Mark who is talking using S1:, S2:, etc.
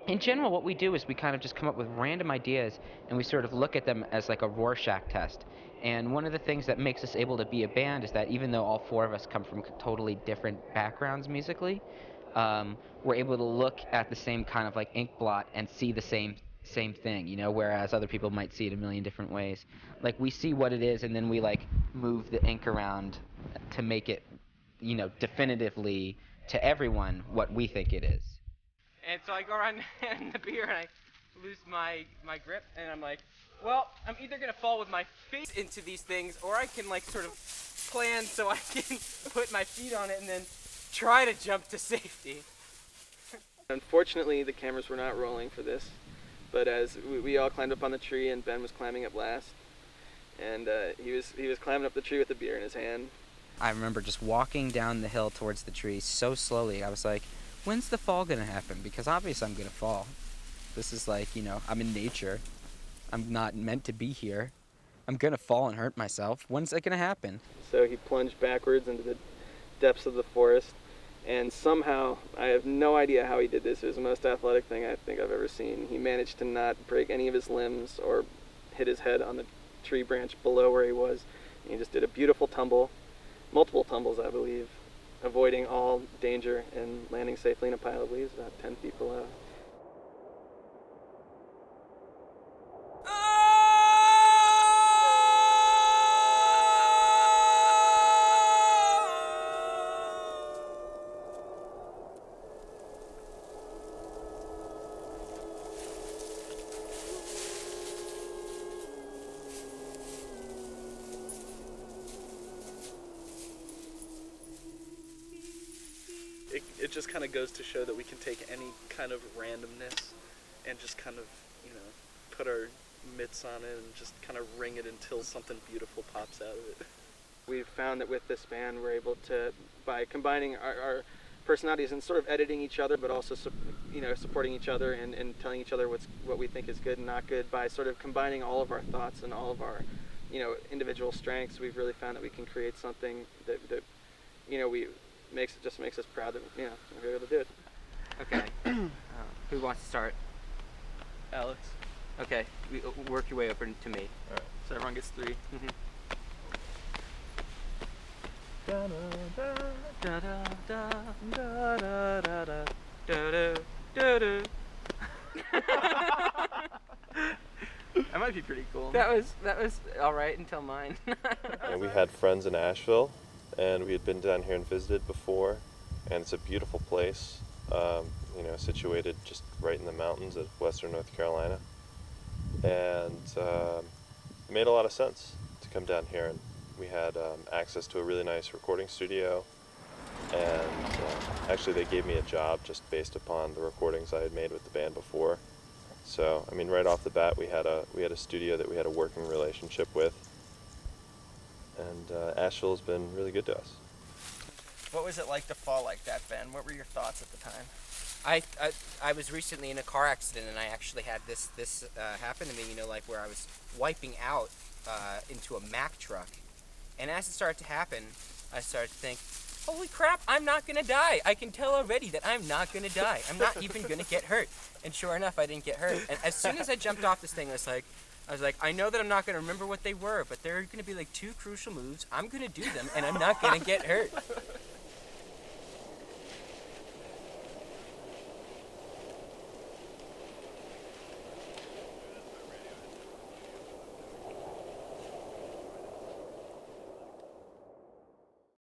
S1: In general, what we do is we kind of just come up with random ideas and we sort of look at them as like a Rorschach test. And one of the things that makes us able to be a band is that even though all four of us come from totally different backgrounds musically, we're able to look at the same kind of like ink blot and see the same thing, you know, whereas other people might see it a million different ways. Like we see what it is and then we like move the ink around to make it, you know, definitively to everyone what we think it is. And so I go around in the beer and I lose my grip and I'm like, well, I'm either going to fall with my face into these things or I can like sort of plan so I can put my feet on it and then try to jump to safety.
S2: Unfortunately, the cameras were not rolling for this, but as we all climbed up on the tree and Ben was climbing up last, and he was climbing up the tree with a beer in his hand.
S1: I remember just walking down the hill towards the tree so slowly. I was like, when's the fall gonna happen? Because obviously I'm gonna fall. This is like, you know, I'm in nature. I'm not meant to be here. I'm gonna fall and hurt myself. When's that gonna happen?
S2: So he plunged backwards into the depths of the forest, and somehow, I have no idea how he did this. It was the most athletic thing I think I've ever seen. He managed to not break any of his limbs or hit his head on the tree branch below where he was. And he just did a beautiful tumble, multiple tumbles I believe, avoiding all danger and landing safely in a pile of leaves about 10 feet below.
S3: It just kind of goes to show that we can take any kind of randomness and just kind of, you know, put our mitts on it and just kind of ring it until something beautiful pops out of it.
S2: We've found that with this band we're able to, by combining our personalities and sort of editing each other, but also you know, supporting each other and telling each other what we think is good and not good, by sort of combining all of our thoughts and all of our, you know, individual strengths, we've really found that we can create something that you know, makes us proud that, you know, we're able to do it.
S1: Okay. Who wants to start?
S3: Alex.
S1: Okay. Work your way over to me.
S3: All right. So everyone gets 3.
S1: Mm-hmm.
S3: That might be pretty cool.
S1: That was all right until mine.
S4: And we had friends in Asheville, and we had been down here and visited before, and it's a beautiful place, you know, situated just right in the mountains of western North Carolina, and it made a lot of sense to come down here, and we had access to a really nice recording studio, and actually they gave me a job just based upon the recordings I had made with the band before. So, I mean, right off the bat, we had a studio that we had a working relationship with, and Asheville has been really good to us.
S5: What was it like to fall like that, Ben? What were your thoughts at the time?
S1: I was recently in a car accident, and I actually had this happen to me, you know, like where I was wiping out into a Mack truck. And as it started to happen, I started to think, holy crap, I'm not going to die. I can tell already that I'm not going to die. I'm not even going to get hurt. And sure enough, I didn't get hurt. And as soon as I jumped off this thing, I was like, I know that I'm not going to remember what they were, but there are going to be like 2 crucial moves. I'm going to do them, and I'm not going to get hurt.